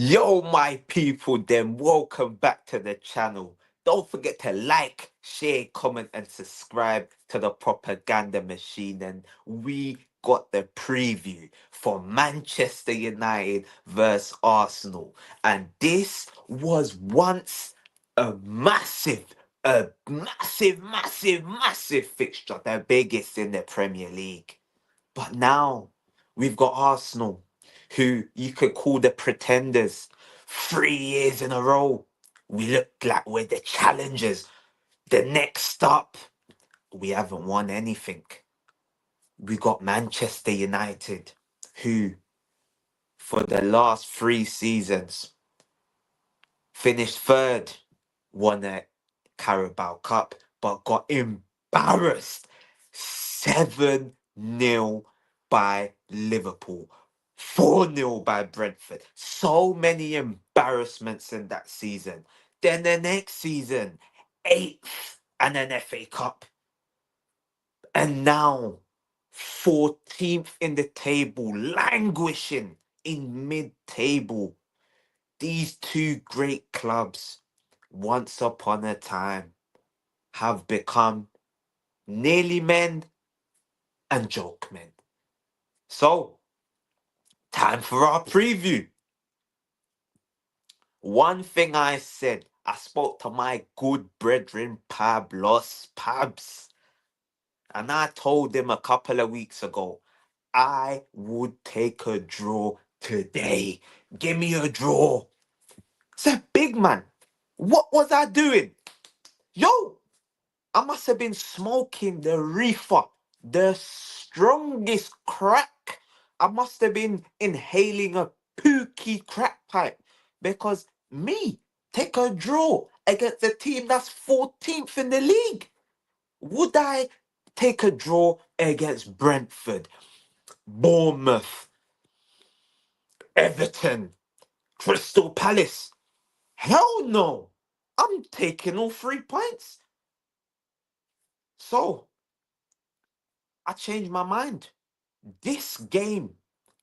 Yo, my people, then welcome back to the channel. Don't forget to like, share, comment, and subscribe to the propaganda machine. And we got the preview for Manchester United versus Arsenal. And this was once a massive fixture, the biggest in the Premier League. But now we've got Arsenal, who you could call the pretenders. 3 years in a row, we look like we're the challengers. The next up, we haven't won anything. We got Manchester United, who for the last 3 seasons finished third, won a Carabao Cup, but got embarrassed 7-0 by Liverpool, 4-0 by Brentford. So many embarrassments in that season. Then the next season, eighth and an FA Cup. And now 14th in the table, languishing in mid-table. These two great clubs, once upon a time, have become nearly men and joke men. So, time for our preview. One thing I said, I spoke to my good brethren Pabs, and I told him a couple of weeks ago, I would take a draw today. Give me a draw. Said, big man, what was I doing? Yo, I must have been smoking the reefer, the strongest crack. I must have been inhaling a pooky crack pipe because me take a draw against a team that's 14th in the league. Would I take a draw against Brentford, Bournemouth, Everton, Crystal Palace? Hell no. I'm taking all 3 points. So I changed my mind. This game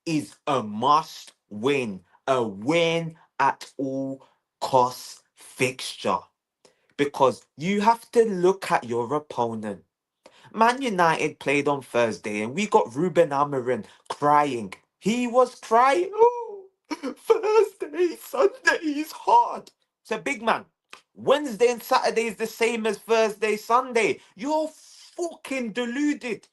is a must win, a win at all costs fixture. Because you have to look at your opponent. Man United played on Thursday and we got Ruben Amorim crying. He was crying. Oh, Thursday, Sunday is hard. So, big man, Wednesday and Saturday is the same as Thursday, Sunday. You're fucking deluded.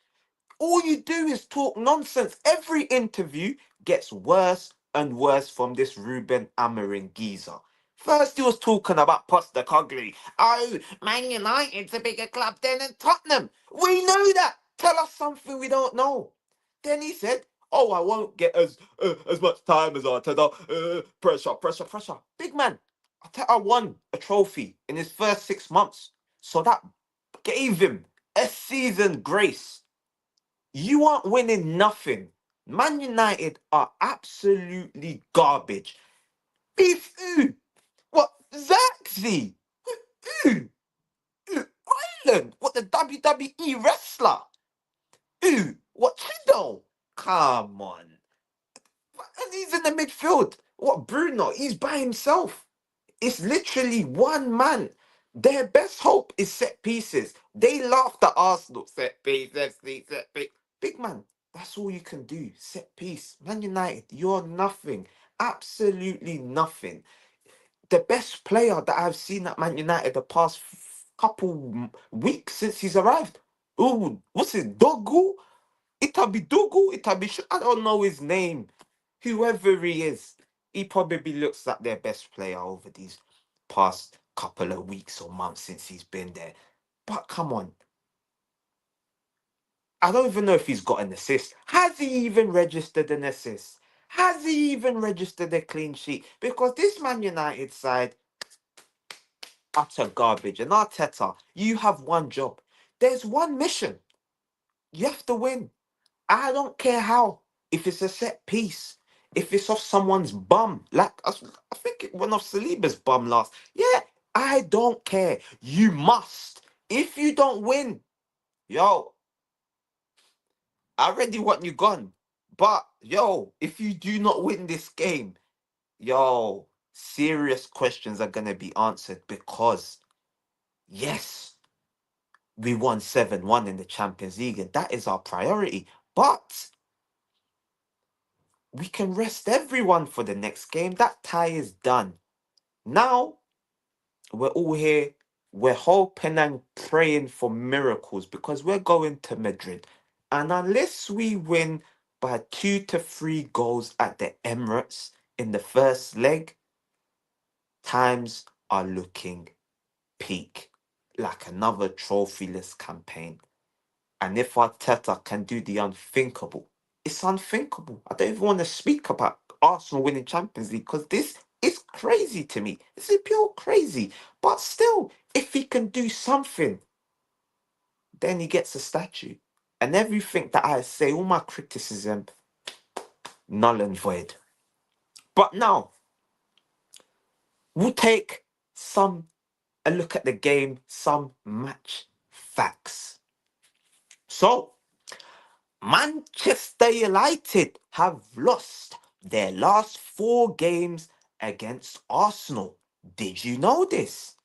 All you do is talk nonsense. Every interview gets worse and worse from this Ruben Amorim geezer. First, he was talking about Postecoglou. Oh, Man United's a bigger club than Tottenham. We know that. Tell us something we don't know. Then he said, "Oh, I won't get as much time as Arteta. Pressure. Big man, Arteta won a trophy in his first 6 months, so that gave him a season grace. You aren't winning nothing. Man United are absolutely garbage. Beef who? What? Zaxi? Who? Who? Ireland? What, the WWE wrestler? Who? What, Chido? Come on. And he's in the midfield. What, Bruno? He's by himself. It's literally one man. Their best hope is set pieces. They laughed at Arsenal. Set piece, set piece, set piece. Big man, that's all you can do. Set piece. Man United, you're nothing. Absolutely nothing. The best player that I've seen at Man United the past couple weeks since he's arrived. Oh, what's it? Dogu? Itabi Dogu? I don't know his name. Whoever he is, he probably looks like their best player over these past couple of weeks or months since he's been there. But come on, I don't even know if he's got an assist. Has he even registered an assist? Has he even registered a clean sheet? Because this Man United side, utter garbage. And Arteta, you have one job. There's one mission. You have to win. I don't care how. If it's a set piece, if it's off someone's bum, like I think it went off Saliba's bum last. Yeah, I don't care. You must. If you don't win, yo, I already want you gone. But yo, if you do not win this game, Yo, serious questions are going to be answered because, yes, we won 7-1 in the Champions League, and that is our priority. But we can rest everyone for the next game. That tie is done. Now, we're all here. We're hoping and praying for miracles because we're going to Madrid. And unless we win by 2 to 3 goals at the Emirates in the first leg, times are looking peak, like another trophyless campaign. And if Arteta can do the unthinkable, it's unthinkable. I don't even want to speak about Arsenal winning Champions League because this is crazy to me. This is pure crazy. But still, if he can do something, then he gets a statue. And everything that I say, all my criticism, null and void. But now, we'll take a look at the game, some match facts. So, Manchester United have lost their last 4 games against Arsenal. Did you know this?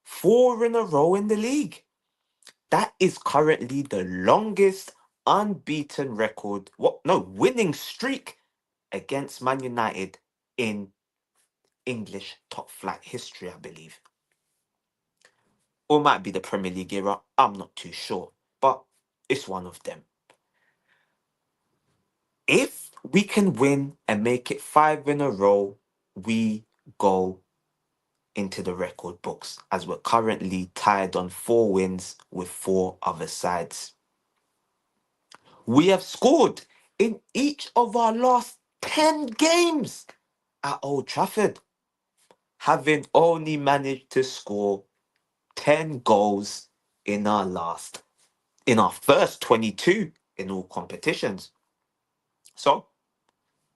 4 in a row in the league. That is currently the longest unbeaten record, winning streak against Man United in English top flight history, I believe. Or it might be the Premier League era, I'm not too sure, but it's one of them. If we can win and make it 5 in a row, we go into the record books as we're currently tied on 4 wins with 4 other sides. We have scored in each of our last 10 games at Old Trafford, having only managed to score 10 goals in our first 22 in all competitions. So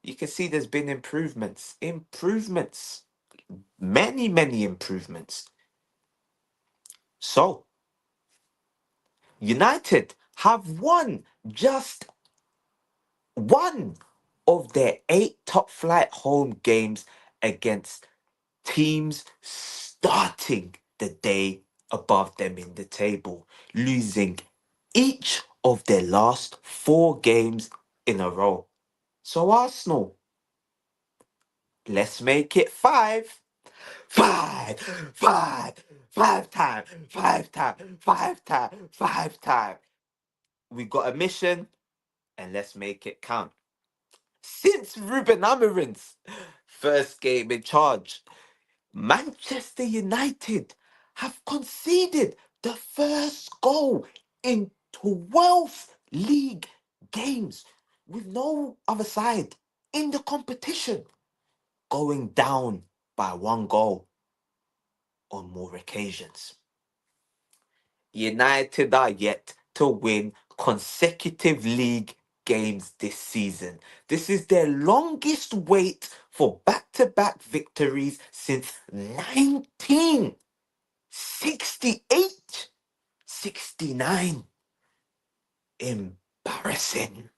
you can see there's been improvements, many, many improvements. So United have won just one of their 8 top flight home games against teams starting the day above them in the table, losing each of their last 4 games in a row. So Arsenal, let's make it 5. 5, 5, 5 time, 5 time, 5 time, 5 time. We got a mission and let's make it count. Since Ruben Amorim's first game in charge, Manchester United have conceded the first goal in 12 league games with no other side in the competition going down by 1 goal on more occasions. United are yet to win consecutive league games this season. This is their longest wait for back-to-back victories since 1968, 69. Embarrassing.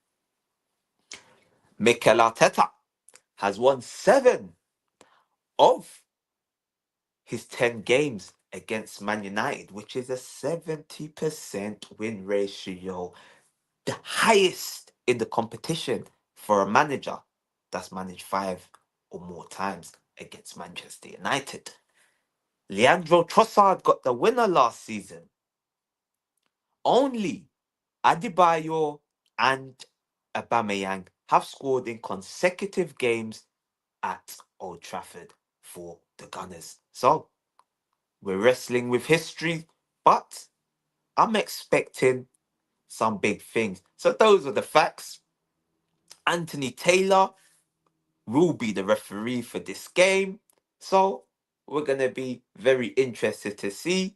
Mikel Arteta has won 7 of his 10 games against Man United, which is a 70% win ratio, the highest in the competition for a manager that's managed 5 or more times against Manchester United. Leandro Trossard got the winner last season. Only Adebayo and Aubameyang have scored in consecutive games at Old Trafford for the Gunners. So, we're wrestling with history, but I'm expecting some big things. So those are the facts. Anthony Taylor will be the referee for this game. So we're going to be very interested to see.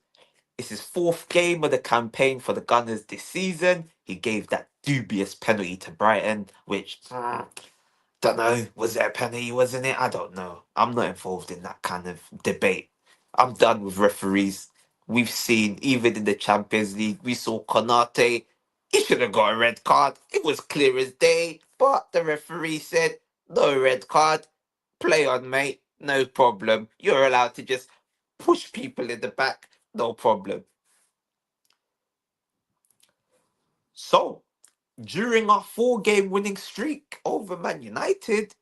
It's his 4th game of the campaign for the Gunners this season. He gave that dubious penalty to Brighton, which don't know, was it a penalty, wasn't it? I don't know. I'm not involved in that kind of debate. I'm done with referees. We've seen, even in the Champions League, we saw Konate. He should have got a red card. It was clear as day. But the referee said, no red card. play on, mate. No problem. You're allowed to just push people in the back. No problem. So, during our 4-game winning streak over Man United,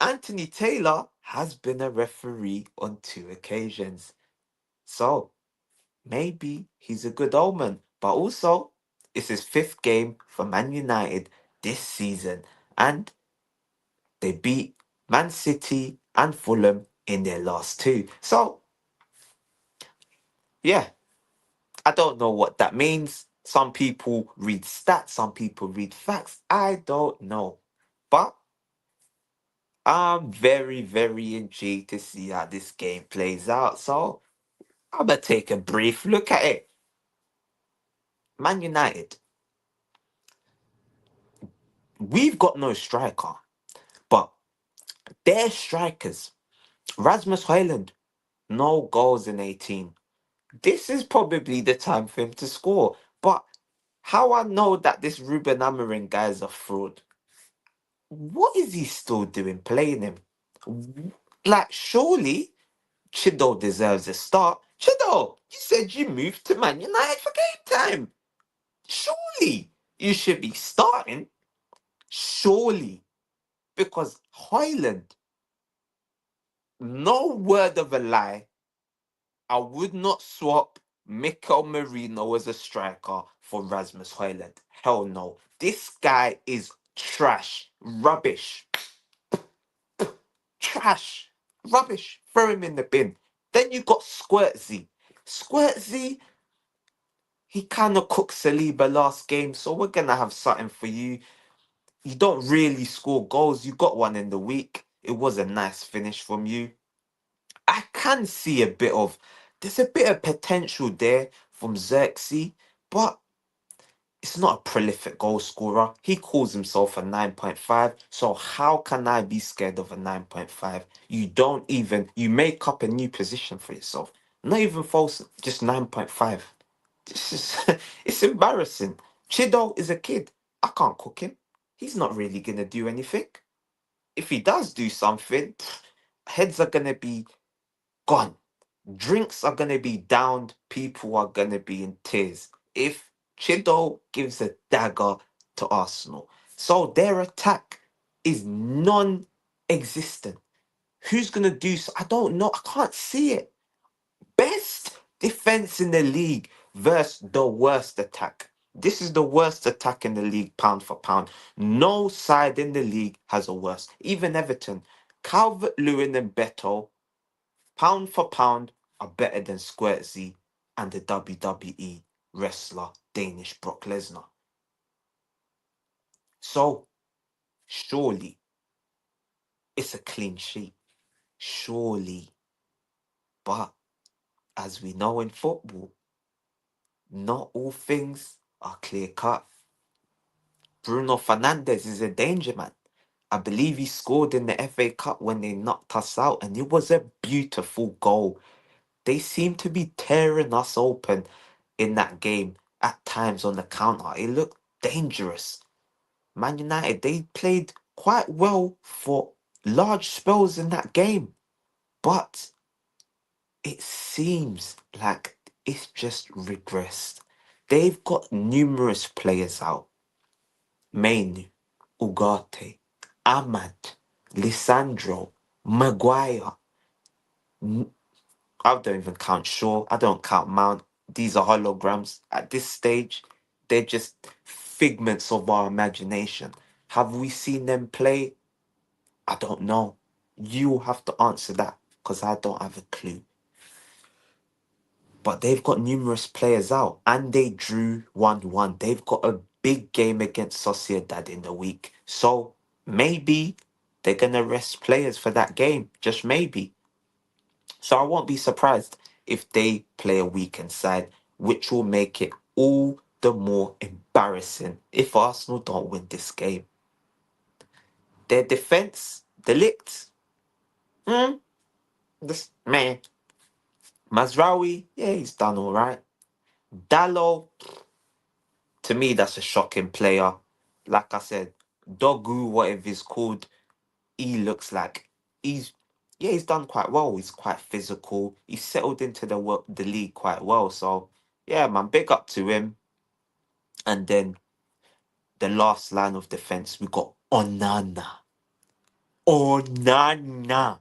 Anthony Taylor has been a referee on 2 occasions. So, maybe he's a good omen. But also, it's his 5th game for Man United this season. And they beat Man City and Fulham in their last 2. So, yeah, I don't know what that means. Some people read stats, some people read facts. I don't know. But I'm very, very intrigued to see how this game plays out. So I'm going to take a brief look at it. Man United, we've got no striker, but their strikers, Rasmus Højlund, no goals in 18. This is probably the time for him to score. But how I know that this Ruben Amorim guy is a fraud? What is he still doing playing him? Like, surely Chido deserves a start. Chido, you said you moved to Man United for game time. Surely you should be starting. Surely. Because Højlund, no word of a lie, I would not swap Mikel Merino as a striker for Rasmus Højlund. Hell no. This guy is trash. Rubbish. Trash. Rubbish. Throw him in the bin. Then you got Squirtsy. Squirtsy, he kind of cooked Saliba last game, so we're going to have something for you. You don't really score goals. You got one in the week. It was a nice finish from you. I can see there's a bit of potential there from Xerxes, but it's not a prolific goal scorer. He calls himself a 9.5. So how can I be scared of a 9.5? You make up a new position for yourself. Not even false, just 9.5. This is, it's embarrassing. Chido is a kid. I can't cook him. He's not really going to do anything. If he does do something, heads are going to be gone. Drinks are going to be downed. People are going to be in tears if Chido gives a dagger to Arsenal. So their attack is non existent. Who's going to do so? I don't know. I can't see it. Best defense in the league versus the worst attack. This is the worst attack in the league, pound for pound. No side in the league has a worse. Even Everton, Calvert-Lewin and Beto, pound for pound, are better than Squirtsy and the WWE wrestler Danish Brock Lesnar. So, surely it's a clean sheet. Surely. But as we know in football, not all things are clear cut. Bruno Fernandes is a danger man. I believe he scored in the FA Cup when they knocked us out, and it was a beautiful goal. They seem to be tearing us open in that game at times on the counter. It looked dangerous. Man United, they played quite well for large spells in that game, but it seems like it's just regressed. They've got numerous players out. Mainu, Ugarte, Ahmad, Lisandro, Maguire. I don't even count Shaw. I don't count Mount. These are holograms. At this stage, they're just figments of our imagination. Have we seen them play? I don't know. You have to answer that because I don't have a clue. But they've got numerous players out and they drew 1-1. They've got a big game against Sociedad in the week. So maybe they're going to rest players for that game. Just maybe. So I won't be surprised if they play a weekend side, which will make it all the more embarrassing if Arsenal don't win this game. Their defense, Delict, this man, Mazraoui, yeah, he's done all right. Dallo, to me, that's a shocking player. Like I said, Dogu, whatever he's called, he looks like he's yeah, he's done quite well. He's quite physical. He's settled into the league quite well. So yeah, man, big up to him. And then the last line of defense, we got Onana. Onana.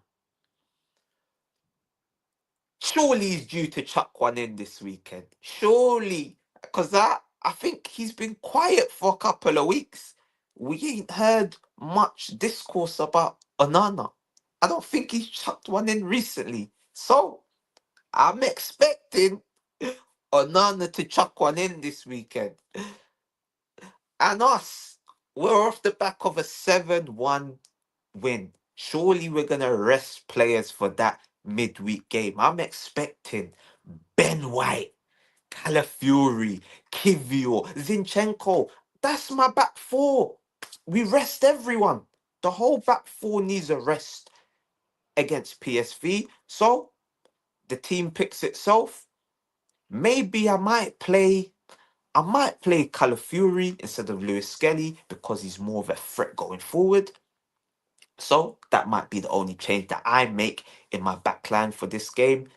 Surely he's due to chuck one in this weekend. Surely. Because I think he's been quiet for a couple of weeks. We ain't heard much discourse about Onana. I don't think he's chucked one in recently. So I'm expecting Onana to chuck one in this weekend. And us, we're off the back of a 7-1 win. Surely we're going to rest players for that midweek game. I'm expecting Ben White, Calafiori, Kivio, Zinchenko. That's my back four. We rest everyone. The whole back four needs a rest against PSV. So the team picks itself. Maybe I might play Calafiori instead of Lewis Skelly because he's more of a threat going forward. So that might be the only change that I make in my backline for this game.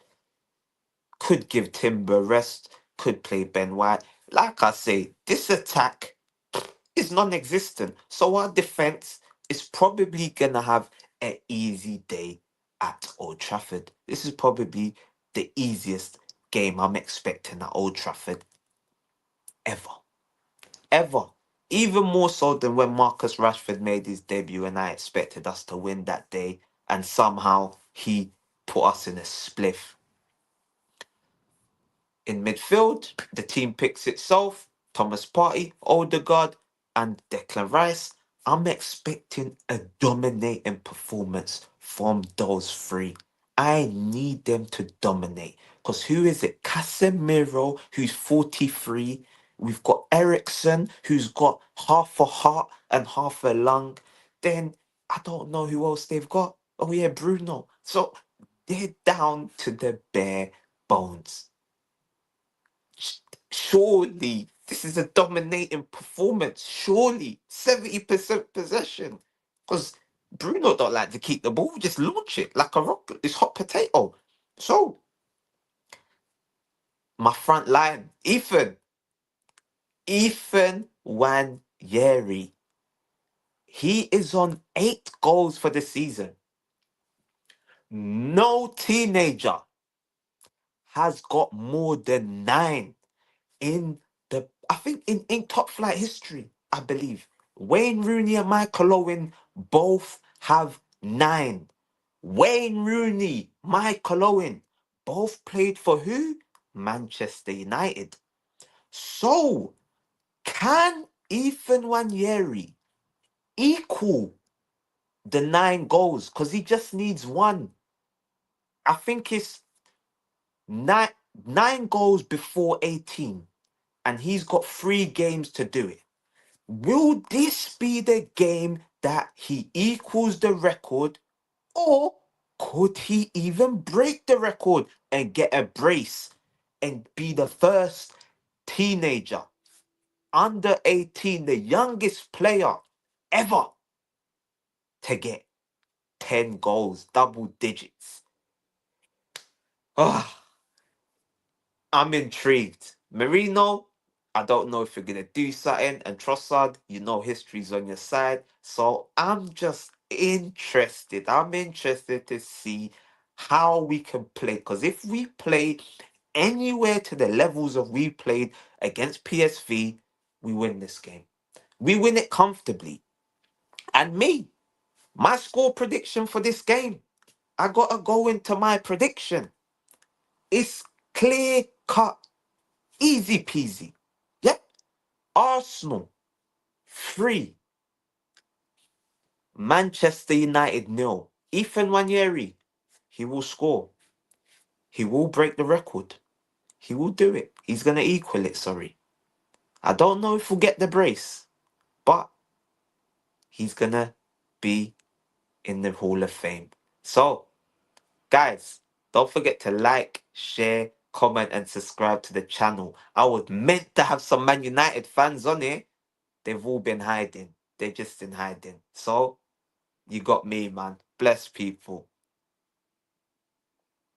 Could give Timber rest, could play Ben White. Like I say, this attack is non-existent. So our defense is probably gonna have an easy day at Old Trafford. This is probably the easiest game I'm expecting at Old Trafford ever. Ever. Even more so than when Marcus Rashford made his debut and I expected us to win that day, and somehow he put us in a spliff. In midfield, the team picks itself. Thomas Partey, Odegaard, and Declan Rice. I'm expecting a dominating performance from those three. I need them to dominate. Because who is it? Casemiro, who's 43. We've got Ericsson, who's got half a heart and half a lung. Then I don't know who else they've got. Oh, yeah, Bruno. So they're down to the bare bones. Surely this is a dominating performance. Surely 70% possession. Because Bruno don't like to keep the ball, just launch it like a rocket. It's hot potato. So my front line, Ethan Wanyeri. He is on 8 goals for the season. No teenager has got more than 9 in I think in top flight history, I believe. Wayne Rooney and Michael Owen both have 9. Wayne Rooney, Michael Owen, both played for who? Manchester United. So, can Ethan Wanyeri equal the 9 goals? Because he just needs one. I think it's 9 goals before 18. And he's got 3 games to do it. Will this be the game that he equals the record, or could he even break the record and get a brace and be the first teenager under 18, the youngest player ever to get 10 goals, double digits? Ah, I'm intrigued. Marino, I don't know if you're gonna do something, and Trossard, history's on your side. So I'm just interested. I'm interested to see how we can play. Because if we play anywhere to the levels of we played against PSV, we win this game. We win it comfortably. And my score prediction for this game, I gotta go into my prediction. It's clear cut. Easy peasy. Yep. Arsenal 3. Manchester United 0. Ethan Wanyeri, he will score. He will break the record. He will do it. He's going to equal it, sorry. I don't know if we'll get the brace, but he's going to be in the Hall of Fame. So, guys, don't forget to like, share, comment, and subscribe to the channel. I was meant to have some Man United fans on here. They've all been hiding. They're just in hiding. So, You got me, man. Bless people.